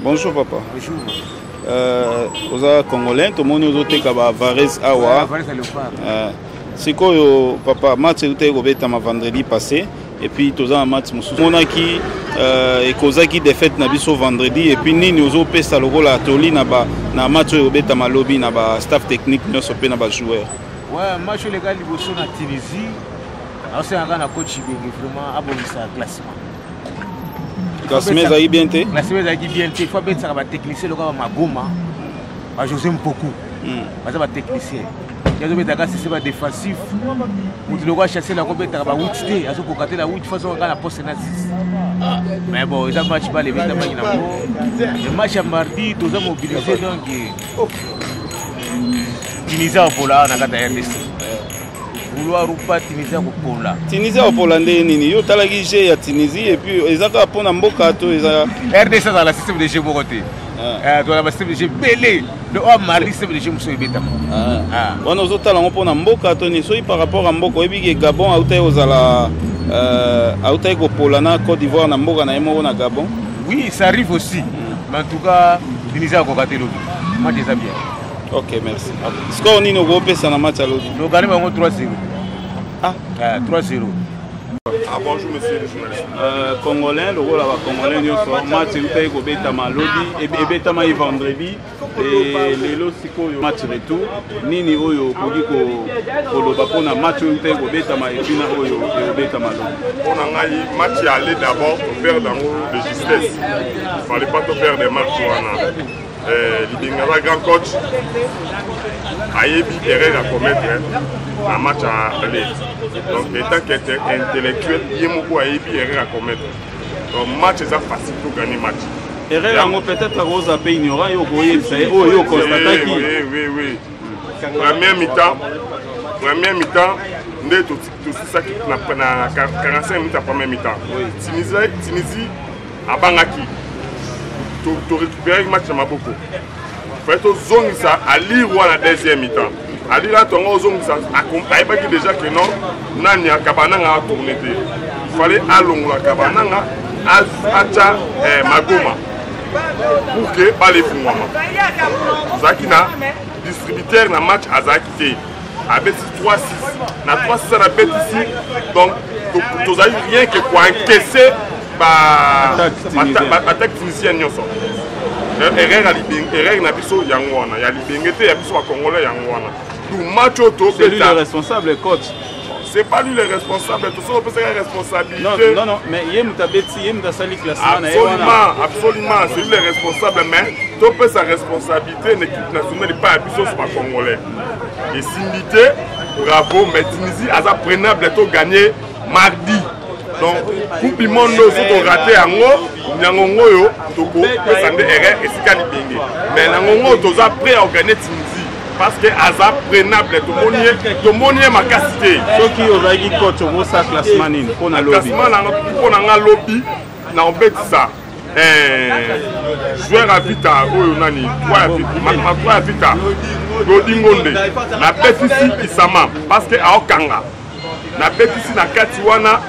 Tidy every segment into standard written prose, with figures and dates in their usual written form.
Bonjour papa. Bonjour. Vous êtes congolais, tout le monde nous a Varese Awa. C'est quoi papa, match est vendredi passé et puis tous un match on a qui et défaite na biso vendredi et puis ni nous au pesa le rôle à Toli na match au lobby na staff technique nous sommes na joueurs. Ouais, match les gars liboso na Tunisie. Alors c'est un gars coach vraiment abonisa classement. Classement ça y bien té. Classement ça y bien té. Il faut bien ça va technicien le gars Magoma. José Mpoko. Ça va technicien. Il y a des gars c'est pas défensif. Pour le gars chasser la compète à 8 té, à ce pour la 8 façon gars la poste na 6. Mais bon, ils ont match pas les vite le match à mardi, tous ont mobilisé donc Tunisie pour là na kata RDC. Vouloir ou pas Tunisie pour là. Tunisie pour là nini yo talaki jeu ya Tunisie et puis ezaka pona mboka to eza RDC dans la système de jeu côté. Dans la système de jeu belé. Le mardi système de jeu muso ebeta. On ozo tala pona mboka to ni soyi par rapport à mboka ebi ke Gabon autai ozala autai ko polana Côte d'Ivoire na mboka na yemo na Gabon. Oui, ça arrive aussi. Mais en tout cas, Tunisie a cocaté l'autre. Moi déjà bien. Ok, merci. Score ni no go pesa na match à l'autre. Le gagne 3-0. Ah, 3-0. Ah bonjour monsieur le journaliste. Congolais, le rôle à Congolais nous sommes match où ko beta malodi et beta mai vendredi et lelo siko yo match retour nini oyo koki ko loba pona match où ko beta mai bina oyo beta malodi. On a ngai match aller d'abord pour faire dans de justesse. Il fallait pas faire des matchs l'Ibengala grand coach Ayebi erreur à commettre un match à aller. Donc étant qu'intellectuel, il y a beaucoup Ayebi erreur à commettre. Donc match c'est facile pour gagner match. Erreur peut-être à Rose à pays ignorant yo goye c'est yo constater qui. Oui. Première mi-temps, ndé tout ça qui na 45 minutes à première mi-temps. Tunisie à Bangaki. Tu récupères le match à Maboko. Il faut zone ça à lire ou à la deuxième mi-temps. À lire là, tu as zone ça accompagné pas déjà que non, nani a Kabananga a tourné. Il fallait allonger la Kabananga à Magoma pour que pas les fous. Zakina distributeur na match à Zakité. Avec 3-6, na 3-6 à la bête ici. Donc tu n'as rien que pour encaisser. Attaque tunisienne nyonso erreur na biso yango wana ya libengete ya biso ba congolais yango wana du match auto c'est lui le responsable coach c'est pas lui le responsable tout ça on peut se responsabilité non mais yem tabeti yem da sali classement absolument c'est lui le responsable mais to peut sa responsabilité l'équipe nationale pas biso sur ba congolais et simité bravo mais Tunisie a prenable to gagner mardi. Donc, coupe du monde, nous avons raté en haut, nous avons toko, nous erreur et c'est calibé. Mais nous avons prêt à gagner Tunisie parce que Azap prenable, tout le monde est ma capacité. Ceux qui ont dit coach au sa classement pour na lobby. Pour na lobby, na on bet ça. Joueur à vita, oh nani, toi à vita, Godingonde, na bet ici Isama parce que à Okanga, na bet ici na Katiwana.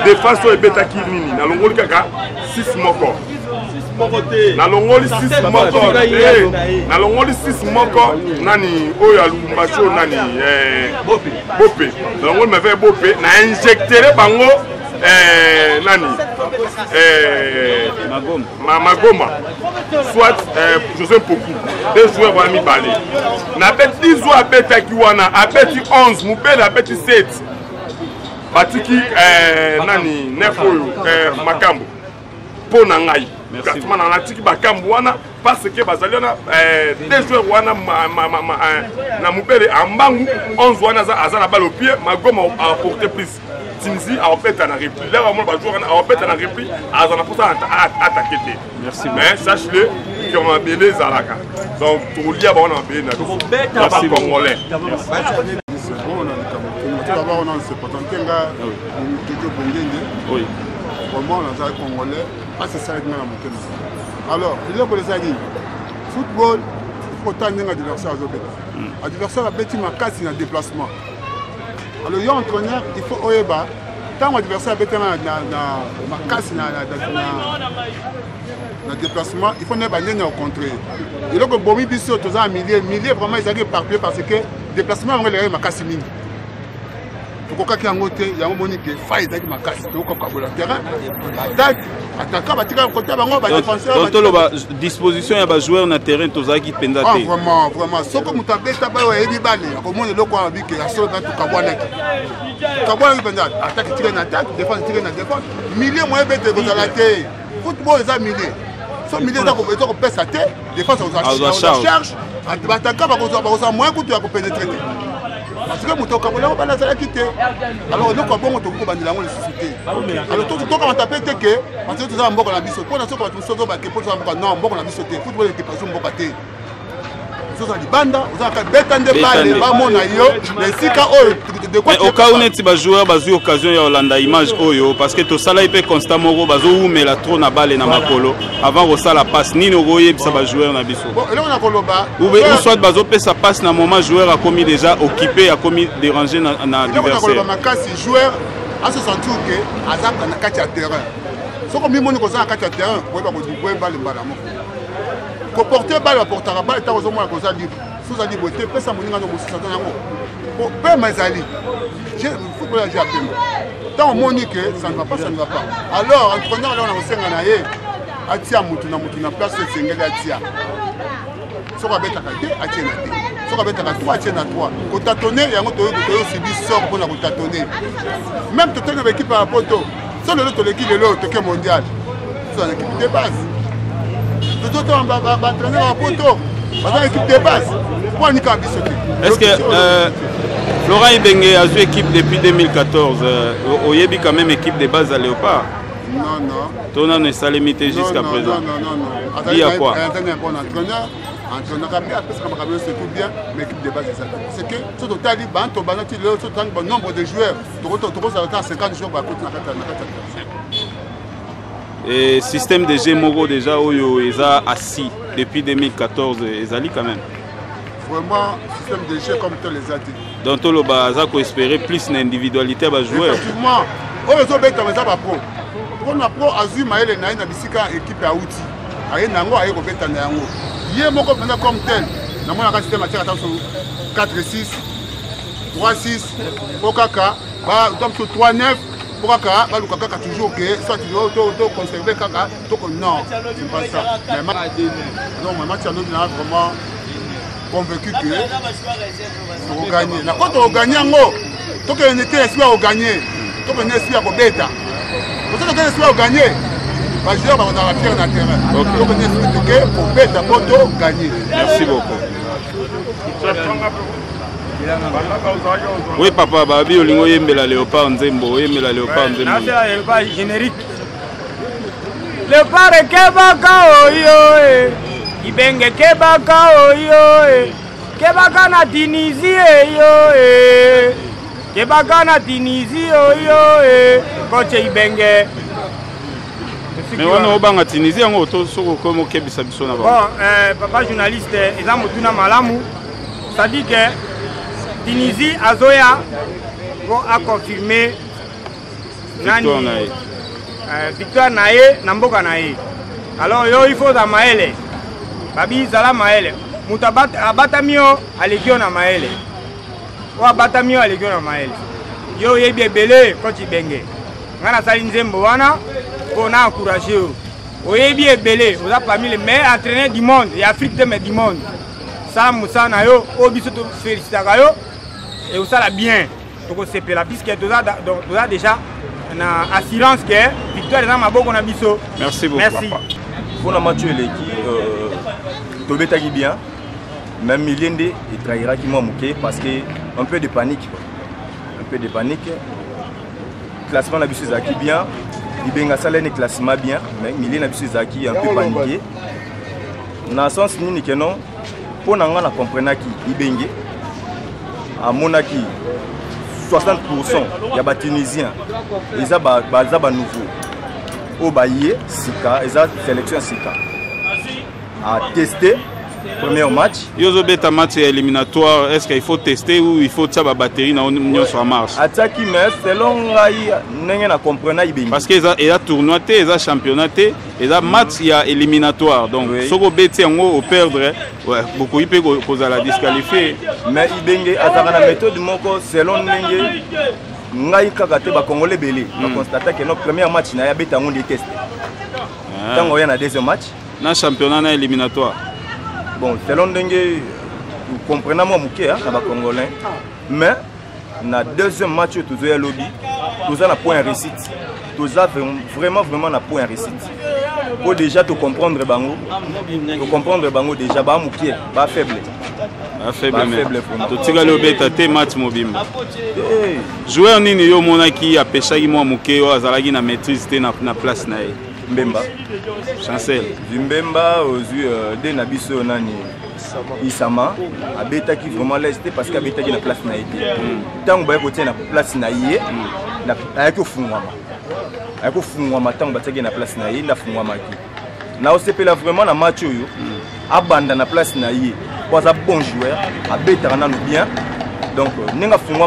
Défense et bêta qui nini na longoli kaka 6 moko na longoli 6 moko na longoli 6 moko nani oyo alumbacho nani Bopé na longoli m'avait Bopé na injecter bango nani Magoma soit José Mpoko deux joueurs vont mi balé na bet 10 joueurs bêta qui wana a bet 11 Moubele a bet 7 Batiki nani nefo makambo po na ngai classement na natiki bakambo wana parce que bazaliona deux joueurs wana na Moubele ambangu 11 wana za na balle au pied Magoma a porté plus Tunisie a opété na repli là vraiment ba joueur a opété na repli azana pour ça attaquer. Merci mais sache-le que on a belé zalaka donc to lia ba on a belé na merci congolais. D'abord, on a ce potentiel oui. Vraiment, on a congolais. C'est ça qui m'a. Alors, il y a des amis. Football, il faut tendre un adversaire à Zobeta. L'adversaire a bêti ma casse dans le déplacement. Alors, il y a un entraîneur, il faut Oyeba, tant l'adversaire a ma casse na déplacement, il faut ne pas au contraire. Et donc, Bomi Bisso, tous en milliers, vraiment, ils arrivent par parce que déplacement, on va ma casse mine. Pour qu'il y ait un côté, il y a un moment qui faille avec ma casse. Donc, on va le terrain, attaque, attaquant, va tirer un côté, on va défenseur. Donc, disposition, il y a des joueurs dans le terrain, tous qui pendent. Ah, vraiment, vraiment. Ce que vous avez fait, c'est que vous avez dit que la seule chose que vous avez fait, attaque, tirer une attaque, défense, tirer une défense. Milliers, moi, vous avez football, les amis. So milieu za ko pesa te défense on charge attaquant ba ko moins que tu as pénétrer parce que moto ka bola ba za quitter alors nous ko bongo to ko bandila ngo le société alors tout to ka taper te que parce que tu za mboko na biso pour na so ko tu so ba ke pour ça non mboko na biso te football est pas mboko te so za libanda on za ka betande balle ba mona yo les sika de quoi au cas où net ba joueur ba zu occasion ya Hollanda image oyo parce que to sala ipe constamment go bazo umela trop na balle na makolo avant ko sala passe ni no goye bisa ba joueur na biso bon là on a koloba ou soit bazo pe sa passe na moment joueur a commis déjà occupé a commis déranger na adversaire ma kasi joueur a se sentir que azak na kati ya terrain so ko mi moni ko sa kati ya terrain ko ba ko du boy balle mbala mo ko porter balle portera balle ta ko zo mo ko sa libre sous a dit beauté pesa moninga no musisa to yango ko pe mazali je football j'ai appelé tant on dit que ça ne va pas alors entraîneur là on a senga na ye atia mutu na place sengeli atia so ka beta ka te atia na te so ka beta ka 3 atia na 3 ko tâtonner yango to subi sort pour na ko tâtonner même to tene équipe à poto so le to l'équipe le to mondial so une équipe de base to on va entraîner à poto dans l'équipe de base. Est-ce que Florent Ibenge a joué équipe depuis 2014 Oyebi quand même équipe de base à Léopard? Non. Ton an est ça limité jusqu'à présent. Non. Il y a quoi? Un bon entraîneur c'est tout bien, mais l'équipe de base c'est ça. C'est que tout total, le nombre de joueurs, tu as 50 joueurs par contre. Et système de jeu Mogo déjà ils a assis depuis 2014 Ezali quand même. Vraiment système de jeu comme tous les autres. Donc tout le baza ko espérer plus d'individualité à joueur. Effectivement, on les obéit mais ça pas pro. On a pro Azui Maël na ina bisika équipe à outil. Aye nango aye ko beta na yango. Yé moko pendant comme tel. Na mona ka système à attention 4-6 3-6 Okaka ba donc 3-9 pour Kaka, Kaka toujours que soit tu dois conserver Kaka, non, c'est pas ça. Mais non, moi je suis vraiment convaincu que on va gagner. Quand on gagne, on était espoir de gagner, on était espoir de bêta. Pour ça qu'on espoir de gagner, bah je vais on a la pierre dans le terrain. Donc on est espoir pour bêta pour gagner. Merci beaucoup. Oui papa, babi olingo yembela Léopard Nzembo, yembela Léopard Nzembo. C'est la Léopard générique. Léopard kebaka oyo Ibenge kebaka oyo kebaka na Tunisie yo kebaka na Tunisie oyo coach Ibenge. Mais on a obanga Tunisie ngo to soko komo kebisa biso na ba. Bon, papa journaliste, eza motuna malamu. Ça dit que Tunisie, Azoya, a confirmé Victoire Naye, Namboka Naye. Alors, il faut à Maële. Babi Zala Maële. Abatamio, Alégio na Maële. Ou Abatamio, Alégio na Maële. Yo, yebi belé, quand il bengue. Ngana Salinzembo, wana, pour encourager. Oyebi belé, vous avez parmi les meilleurs entraîneurs du monde, et Afrique du monde. Ça, Moussa Nayo, Obiso, félicitations. Et vous savez bien, donc c'est là, puisque tu as déjà une assurance que victoire est dans ma boque. Merci beaucoup. Merci. Pour la match, l'équipe, tu es bien, même Milende, il trahira qui m'a moqué parce qu'un peu de panique. Un peu de panique. Classement, l'habitude Zaki bien, il y a un classement bien, mais Milende, l'habitude Zaki un peu paniqué. Dans le sens, nous non, pour nous comprendre qui Ibenge. À Monaki, 60% il y a des Tunisiens, ils ont nouveau. Au Baye, Sika, ils ont sélection Sika. À tester, premier match. Yozo beta match éliminatoire, est-ce qu'il faut tester ou il faut que la batterie soit en marche? Attaque, mais selon n'a comprenant parce qu'il y a tournoi, il y a championnat, il y a match, il y a éliminatoire. Donc, si vous bêtez en perdre, beaucoup peut causer la disqualifier. Mais Ibenge a une méthode selon Nenge. Ngai kakate ba Congolais belé. On constate que notre premier match na ya beta on déteste. Tant on y a deuxième match. Na championnat na éliminatoire. Bon, selon Nenge, vous comprenez moi muké hein, na ba Congolais. Mais na deuxième match tous ya lobby, tous na point réussite. Tous a vraiment na point réussite. Pour déjà te comprendre bango. Te comprendre bango déjà ba muké, ba faible. Faible tu as le bêta te match mobimba joueur nini yo monaki a pêché moi muke o azalaki na maîtrise te na place na ye Mbemba Chancel Mbemba ozu de na biso nani Isama abeta ki vraiment lesté parce qu'abeta ki na place na été tant ba ko na place na ye na ayako fungwama tant ba tagi na place na ye na fungwama ki na osepela vraiment na match yo abanda na place na ye un bon joueur, à Bétarana bien. Donc, nous avons fait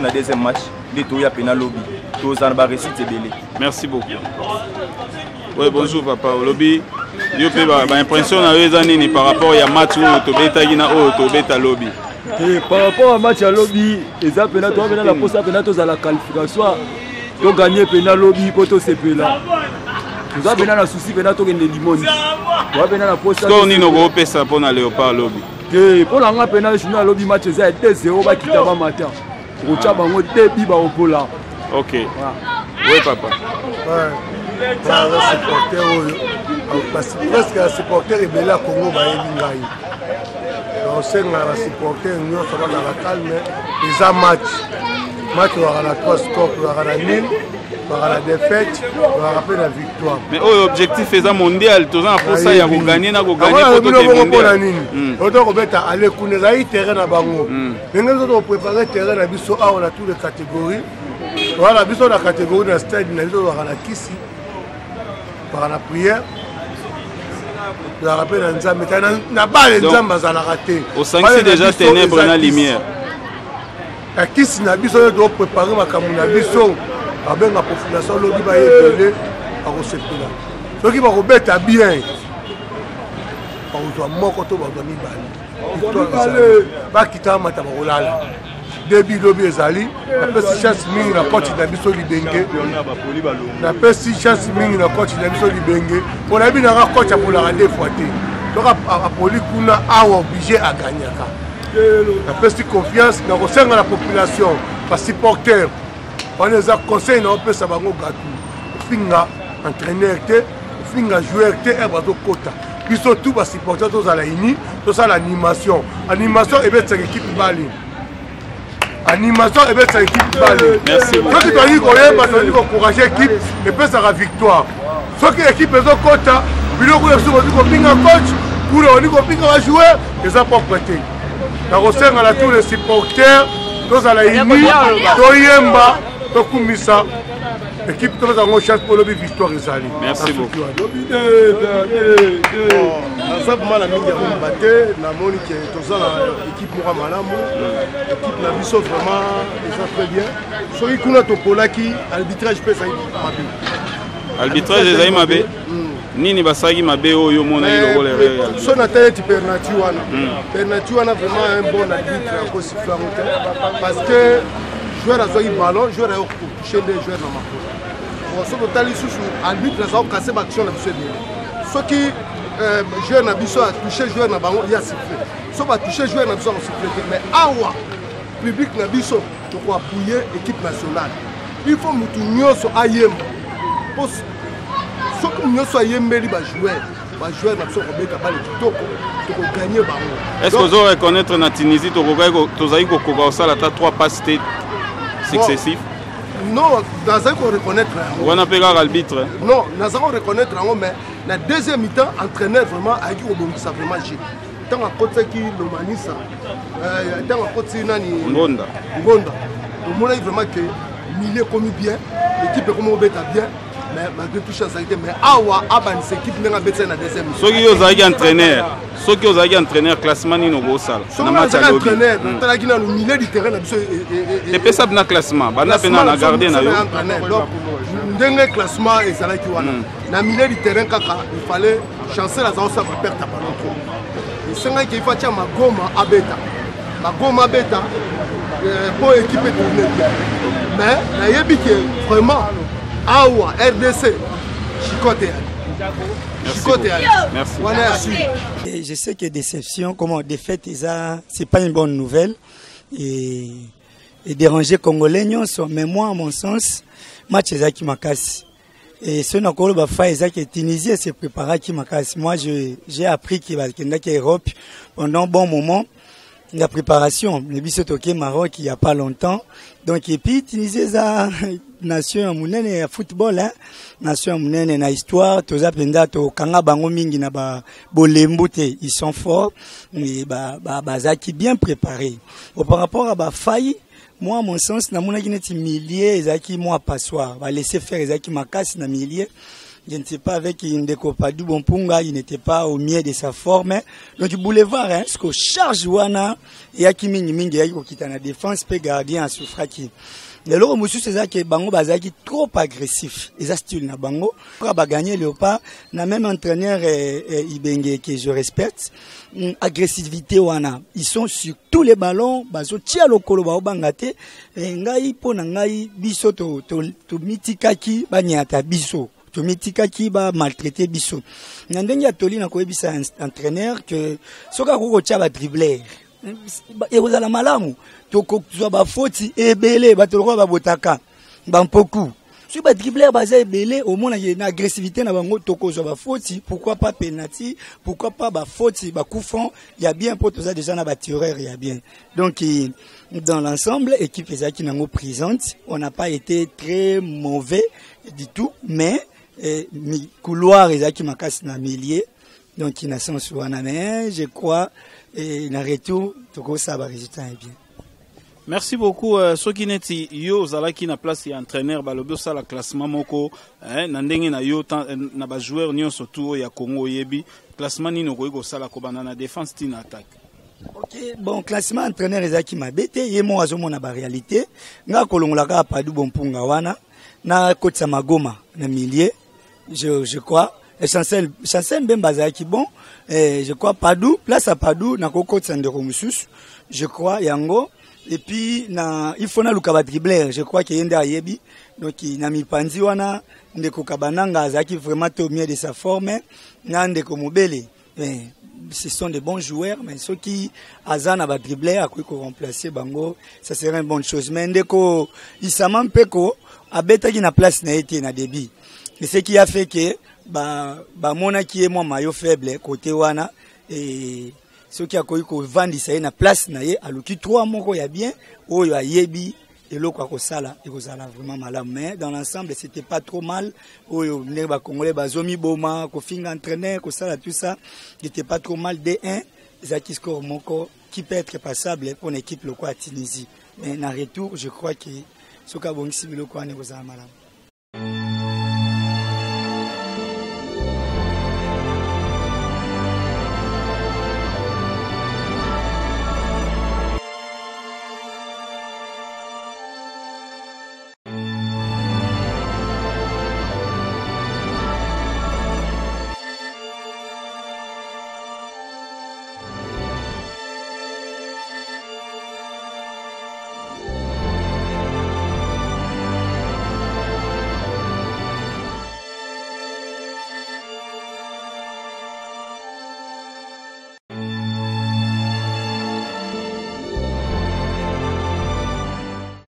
un deuxième match, de Toya Penalobi. Tous en bas récit c'est belé. Merci beaucoup. Oui, bonjour papa. Lobby, je peux l'impression par rapport à match où tu bêta lobby. Par rapport à match à lobby, les appels à la poste à la qualification, tu as gagné Penalobi pour tout ce pays-là. Nous avons un souci pour les limons. Nous avons un poste. Nous avons un ça pour aller au par lobby. Pour la pénal, je suis lobby match 2-0 qui t'a matin. Pour tu as un débit au pola. Ok. Oui papa. Presque un supporter est belé à Congo Bayelingaï. On sait que les supporters nous sommes dans la calme. Ils ont match à la 3 scores, à la nil. Par la défaite, on va rappeler la victoire. Mais l'objectif est mondial, tout ça pour ça il y a gagner na gagner pour le mondial. Autant qu'on bête aller connaître terrain à bango. Mais nous devons préparer terrain à biso a on a toutes les catégories. Voilà biso la catégorie de stade na biso à la kisi par la prière. Je rappelle dans Nzambe na balle Nzambe za la raté. Au 5 c'est déjà ténèbres na lumière. La kisi na biso doit préparer ma kamuna biso. Avec la population, l'on dit qu'il y a un secteur. Ceux qui vont bien, on doit mort quand on va pas quitter un matin. Début lobby ezali, la peste chance mingi na coach na biso libenge. La peste chance mingi na coach na biso libenge. Pour la bien na coach pour la deux fois. Donc à poli kuna a obligé à gagner. La peste confiance na resenga la population, pas supporter. On les a conseillé dans le ça va nous gâter. Finga entraîneur te, finga joueur te, et bateau quota. Puis surtout parce que supporter tous à la ini, tout ça l'animation. Animation et bien c'est l'équipe Bali. Animation et bien c'est l'équipe Bali. Merci. Ceux qui doivent dire qu'on est, parce qu'ils vont encourager l'équipe et puis ça la victoire. Ceux qui l'équipe est au quota, puis le coup de qu'on finga coach, pour le coup qu'on finga joueur, ils n'ont pas prêté. La recette à tous les supporters, tous à la ini, Toyemba. Tokumisa, équipe de la chance pour le victoire Isali. Merci beaucoup. Ça pour moi la mingi a battu, la Monique est tous l'équipe Mouramanamo, l'équipe n'a vu ça vraiment ça très bien. Celui qu'on a topola qui arbitrage peut ça arbitrage des Aïmabé. Nini basagi mabe oyo mona ilo le réel. Son atteinte Pernatuana. Pernatuana vraiment un bon arbitre à cause parce que joueur a joué ballon, joueur a touché des joueurs dans ma peau. Ce que tu as dit, l'arbitre a cassé l'action. Ce qui joueur n'a pas touché joueur dans le ballon, il a sifflé. Ce qui a touché joueur n'a pas sifflé. Mais awa, le public n'a pas sifflé pour appuyer l'équipe nationale. Il faut que nous soyons à Yemba. Ce que nous soyons à Yemba, les joueurs. Est-ce que vous allez reconnaître la Tunisie, vous avez 3 passes successifs? Non, nous allons reconnaître. On a payé l'arbitre. Non, nous allons reconnaître, mais la deuxième mi-temps, entraîneur vraiment a dit que ça vraiment j'ai. Tant à côté qui le manisa, tant à côté nani. Ngonda. Le monde est vraiment que milieu comme bien, l'équipe est comme bien. mais malgré tout chance mais awa aban équipe n'enga betsa na deuxième soki ozalaki entraîneur classement nino bosala na match à entraîneur talaki na milieu du terrain na biso epesa na classement bana pena na garder na yo donc ndenge classement ezalaki wana na milieu du terrain kaka il fallait chancer la zone ça va perdre ta ballon trop et senga ki fa tia magoma beta pour équipe tourner mais na yebi que vraiment awa RDC Merci. Et je sais que déception, défaite, c'est pas une bonne nouvelle. Et déranger Congolais, mais moi, à mon sens, match Ezaki Makasi. Et ce qu'on a fait, Ezaki Tunisie s'est préparé à Makasi. Moi, j'ai appris qu'il y a Europe pendant un bon moment. La préparation, le bisotoké Maroc il n'y a pas longtemps. Donc, et puis, Tunisie, ça, nation monene football, hein, nation monene na histoire, toza penda to kanga bango mingi na ba bolembute, ils sont forts, mais zaki bien préparés. Par rapport à ba faille, moi, à mon sens, na mona kineti milliers, zaki moi passoire, va laisser faire zaki makasi na milliers. Je ne sais pas avec Indeko Padou Bompunga, il n'était pas au mieux de sa forme. Donc du boulevard, hein, ce que charge wana, et à Kimini Mingi, qui est en défense, peut garder un souffraki. Le loro monsieur c'est ça que bango bazaki trop agressif. Et ça style na bango. Pour gagner le pas, na même entraîneur Ibenge que je respecte, agressivité wana. Ils sont sur tous les ballons, bazo tia lokolo ba obangate, ngai po na ngai biso to mitikaki banyata biso. Tomitika qui va maltraiter biso. Nandenge atoli na koyebisa entraîneur que soka ko tia ba dribbler. Et vous allez malamu. Toko zo ba faute ebele ba toloko ba botaka. Ba mpoku. Si ba dribbler baza ebele au moins na agressivité na bango toko zo ba faute, pourquoi pas penalty, pourquoi pas ba faute, ba coup franc, il y a bien pour tout ça déjà na ba tireur, il y a bien. Donc dans l'ensemble équipe ezaki nango présente, on n'a pas été très mauvais du tout, mais couloir ezaki makasi na millier donc il n'a sens wana mais je crois et na retour toko ça va résultat est bien. Merci beaucoup soki neti yo zalaki na place ya entraîneur balobi ça la classement moko na ndenge na yo na ba joueur nyonso tout ya Congo yebi classement nino ko ko sala ko banana défense tina attaque. OK, bon classement entraîneur ezaki mabete yemo azomona ba réalité nga kolongolaka Padou Bompunga wana na kotsa magoma na millier. Je crois, Chancel Bembaza qui bon, je crois Padou, place à Padou, na koko tsandero mususu, je crois Yango, et puis il faut na lukaba dribbler, je crois qu'il y a yende ayebi, donc il na mi panzi wana, ndeko kabananga azaki vraiment au mieux de sa forme, na ndeko mobele, ce sont des bons joueurs, mais ceux qui azana ba dribbler à quoi remplacer bango, ça serait une bonne chose, mais ndeko Isaman Peko, abeta qui na place na été na débit. Et ce qui a fait que mona qui est moi maillot faible côté wana et ce qui a connu ko vandi ça na place na ye aluki 3 moko ya bien oyo ayebi et l'autre ko sala et ko sala vraiment mal mais dans l'ensemble c'était pas trop mal oyo ne ba congolais bazomi boma ko finga entraîneur ko sala tout ça n'était pas trop mal D1 Zaki score moko qui peut être passable pour une équipe locale à Tunisie mais en retour je crois que ce qu'a bon si le ko ne ko sala mal.